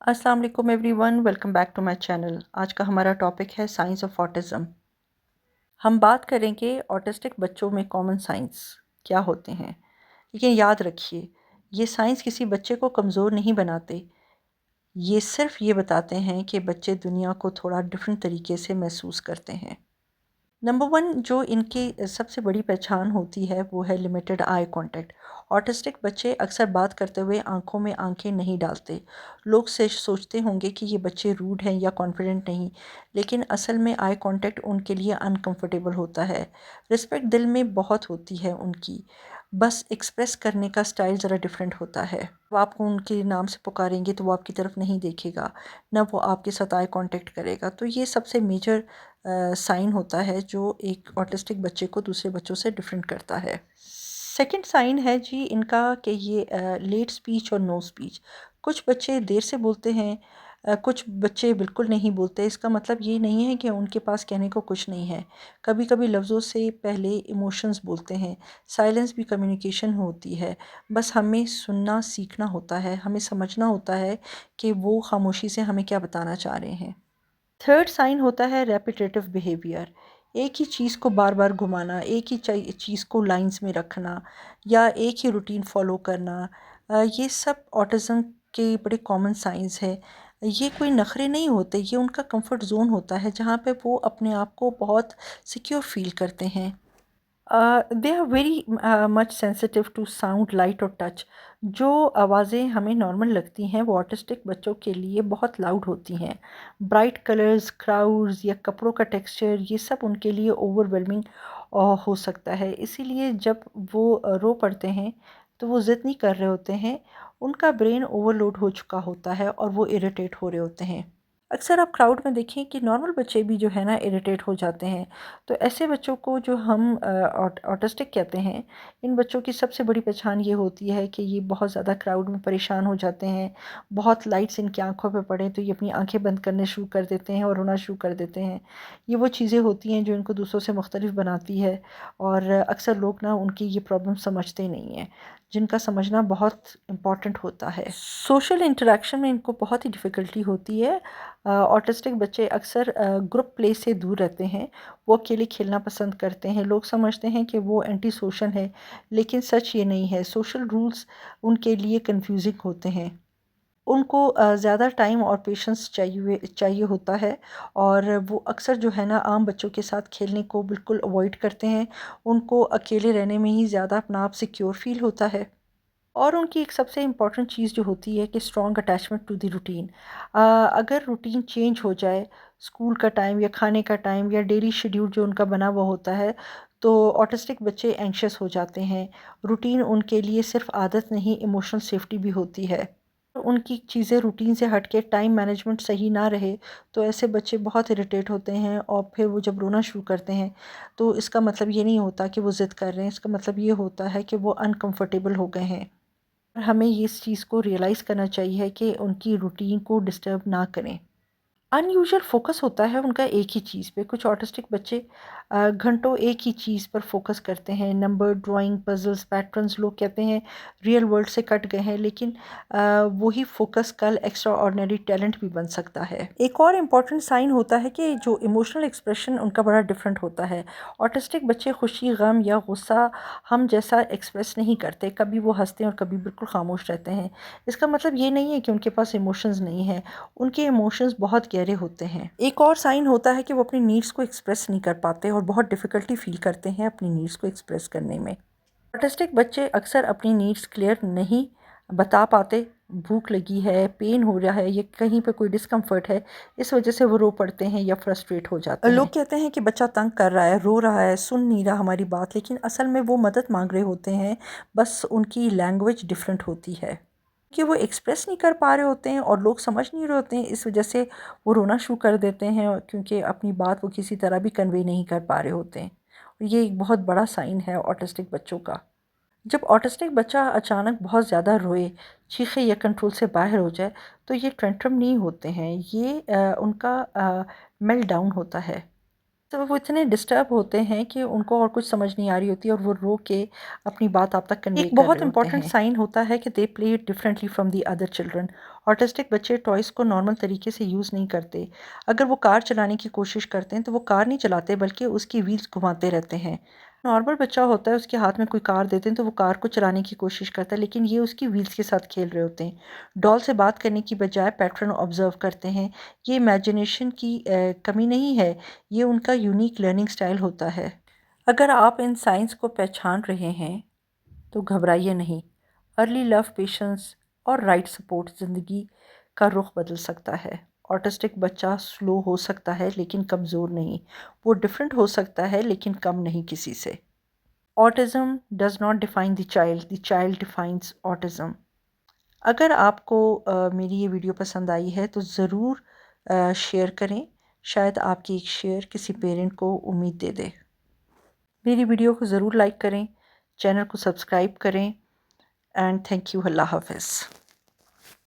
अस्सलाम वालेकुम everyone, welcome back to my channel. आज का हमारा टॉपिक है साइंस ऑफ ऑटिज़म। हम बात करेंगे ऑटिस्टिक बच्चों में कॉमन साइंस क्या होते हैं। लेकिन याद रखिए, ये साइंस किसी बच्चे को कमज़ोर नहीं बनाते। ये सिर्फ ये बताते हैं कि बच्चे दुनिया को थोड़ा डिफरेंट तरीके से महसूस करते हैं। नंबर वन जो इनकी सबसे बड़ी पहचान होती है वो है लिमिटेड आई कांटेक्ट। ऑटिस्टिक बच्चे अक्सर बात करते हुए आंखों में आंखें नहीं डालते। लोग से सोचते होंगे कि ये बच्चे रूड हैं या कॉन्फिडेंट नहीं, लेकिन असल में आई कांटेक्ट उनके लिए अनकंफर्टेबल होता है। रिस्पेक्ट दिल में बहुत होती है उनकी, बस एक्सप्रेस करने का स्टाइल ज़रा डिफरेंट होता है। वो आपको उनके नाम से पुकारेंगे तो वो आपकी तरफ नहीं देखेगा, ना वो आपके साथ आई कांटेक्ट करेगा। तो ये सबसे मेजर साइन होता है जो एक ऑटिस्टिक बच्चे को दूसरे बच्चों से डिफरेंट करता है। सेकंड साइन है जी इनका कि ये लेट स्पीच और नो स्पीच। कुछ बच्चे देर से बोलते हैं, कुछ बच्चे बिल्कुल नहीं बोलते। इसका मतलब ये नहीं है कि उनके पास कहने को कुछ नहीं है। कभी कभी लफ्ज़ों से पहले इमोशंस बोलते हैं। साइलेंस भी कम्युनिकेशन होती है। बस हमें सुनना सीखना होता है, हमें समझना होता है कि वो खामोशी से हमें क्या बताना चाह रहे हैं। थर्ड साइन होता है रेपिटेटिव बिहेवियर। एक ही चीज़ को बार बार घुमाना, एक ही चीज़ को लाइंस में रखना या एक ही रूटीन फॉलो करना, ये सब ऑटिज़म के बड़े कॉमन साइंस है। ये कोई नखरे नहीं होते, ये उनका कंफर्ट जोन होता है जहाँ पे वो अपने आप को बहुत सिक्योर फील करते हैं। They are very much sensitive to sound, light और टच। जो आवाज़ें हमें नॉर्मल लगती हैं वो ऑटिस्टिक बच्चों के लिए बहुत लाउड होती हैं। ब्राइट कलर्स, क्राउड्स या कपड़ों का टेक्सचर, ये सब उनके लिए ओवरवेलमिंग हो सकता है। इसीलिए जब वो रो पड़ते हैं तो वो ज़िद नहीं कर रहे होते हैं, उनका ब्रेन ओवरलोड हो चुका होता है और वो इरिटेट हो रहे होते हैं। अक्सर आप क्राउड में देखें कि नॉर्मल बच्चे भी जो है ना इरिटेट हो जाते हैं। तो ऐसे बच्चों को जो हम ऑटिस्टिक कहते हैं, इन बच्चों की सबसे बड़ी पहचान ये होती है कि ये बहुत ज़्यादा क्राउड में परेशान हो जाते हैं। बहुत लाइट्स इनकी आंखों पे पड़े तो ये अपनी आंखें बंद करने शुरू कर देते हैं और रोना शुरू कर देते हैं। ये वो चीज़ें होती हैं जो इनको दूसरों से मुख्तलिफ बनाती है। और अक्सर लोग ना उनकी ये प्रॉब्लम समझते नहीं हैं, जिनका समझना बहुत इम्पॉर्टेंट होता है। सोशल इंटरेक्शन में इनको बहुत ही डिफ़िकल्टी होती है। ऑटिस्टिक बच्चे अक्सर ग्रुप प्ले से दूर रहते हैं। वो अकेले खेलना पसंद करते हैं। लोग समझते हैं कि वो एंटी सोशल है, लेकिन सच ये नहीं है। सोशल रूल्स उनके लिए कंफ्यूजिंग होते हैं। उनको ज़्यादा टाइम और पेशेंस चाहिए चाहिए होता है। और वो अक्सर जो है ना आम बच्चों के साथ खेलने को बिल्कुल अवॉइड करते हैं। उनको अकेले रहने में ही ज़्यादा अपना आप सिक्योर फील होता है। और उनकी एक सबसे इम्पॉर्टेंट चीज़ जो होती है कि strong attachment to the routine. अगर रूटीन चेंज हो जाए, स्कूल का टाइम या खाने का टाइम या डेली शेड्यूल जो उनका बना हुआ होता है, तो ऑटिस्टिक बच्चे एंग्शियस हो जाते हैं। रूटीन उनके लिए सिर्फ आदत नहीं, इमोशनल सेफ्टी भी होती है। उनकी चीज़ें रूटीन से हट के टाइम मैनेजमेंट सही ना रहे तो ऐसे बच्चे बहुत इरिटेट होते हैं और फिर वो जब रोना शुरू करते हैं तो इसका मतलब ये नहीं होता कि वो ज़िद कर रहे हैं। इसका मतलब ये होता है कि वो अनकंफर्टेबल हो गए हैं। हमें ये इस चीज़ को रियलाइज़ करना चाहिए कि उनकी रूटीन को डिस्टर्ब ना करें। अनयूजुअल फ़ोकस होता है उनका एक ही चीज़ पे। कुछ ऑटिस्टिक बच्चे घंटों एक ही चीज़ पर फ़ोकस करते हैं। Number, drawing, puzzles, patterns. लोग कहते हैं रियल वर्ल्ड से कट गए हैं, लेकिन वही फ़ोकस कल एक्स्ट्रा ऑर्डिनरी टैलेंट भी बन सकता है। एक और इम्पॉर्टेंट साइन होता है कि जो इमोशनल एक्सप्रेशन उनका बड़ा डिफरेंट होता है। ऑटिस्टिक बच्चे खुशी, गम या गुस्सा हम जैसा एक्सप्रेस नहीं करते। कभी वो हँसते हैं और कभी बिल्कुल खामोश रहते हैं। इसका मतलब ये नहीं है कि उनके पास इमोशंस नहीं है। उनके इमोशंस बहुत गहरे होते हैं। एक और साइन होता है कि वो अपनी नीड्स को एक्सप्रेस नहीं कर पाते और बहुत डिफ़िकल्टी फ़ील करते हैं अपनी नीड्स को एक्सप्रेस करने में। ऑटिस्टिक बच्चे अक्सर अपनी नीड्स क्लियर नहीं बता पाते। भूख लगी है, पेन हो रहा है या कहीं पे कोई डिस्कम्फर्ट है, इस वजह से वो रो पड़ते हैं या फ्रस्ट्रेट हो जाते हैं। लोग कहते हैं कि बच्चा तंग कर रहा है, रो रहा है, सुन नहीं रहा हमारी बात, लेकिन असल में वो मदद मांग रहे होते हैं। बस उनकी लैंग्वेज डिफरेंट होती है कि वो एक्सप्रेस नहीं कर पा रहे होते हैं और लोग समझ नहीं रहे होते हैं। इस वजह से वो रोना शुरू कर देते हैं क्योंकि अपनी बात वो किसी तरह भी कन्वे नहीं कर पा रहे होते हैं। और ये एक बहुत बड़ा साइन है ऑटिस्टिक बच्चों का। जब ऑटिस्टिक बच्चा अचानक बहुत ज़्यादा रोए, चीखे या कंट्रोल से बाहर हो जाए तो ये टेंट्रम नहीं होते हैं, ये उनका मेल्ट डाउन होता है। तो वो इतने डिस्टर्ब होते हैं कि उनको और कुछ समझ नहीं आ रही होती और वो रो के अपनी बात आप तक कन्वे कर बहुत रहे होते इंपॉर्टेंट हैं। साइन होता है कि they play differently from the other children. Autistic बच्चे टॉयज़ को नॉर्मल तरीके से यूज़ नहीं करते। अगर वो कार चलाने की कोशिश करते हैं तो वो कार नहीं चलाते बल्कि उसकी व्हील्स घुमाते रहते हैं। नॉर्मल बच्चा होता है उसके हाथ में कोई कार देते हैं तो वो कार को चलाने की कोशिश करता है, लेकिन ये उसकी व्हील्स के साथ खेल रहे होते हैं। डॉल से बात करने की बजाय पैटर्न ऑब्जर्व करते हैं। ये इमेजिनेशन की कमी नहीं है, ये उनका यूनिक लर्निंग स्टाइल होता है। अगर आप इन साइंस को पहचान रहे हैं तो घबराइए नहीं। अर्ली लव, पेशेंस और राइट सपोर्ट ज़िंदगी का रुख बदल सकता है। ऑटिस्टिक बच्चा स्लो हो सकता है लेकिन कमज़ोर नहीं। वो डिफरेंट हो सकता है लेकिन कम नहीं किसी से। Autism does not define the child defines autism. अगर आपको मेरी ये वीडियो पसंद आई है तो ज़रूर शेयर करें। शायद आपकी एक शेयर किसी पेरेंट को उम्मीद दे दे। मेरी वीडियो को ज़रूर लाइक करें, चैनल को सब्सक्राइब करें एंड थैंक यू। अल्लाह हाफ़िज़।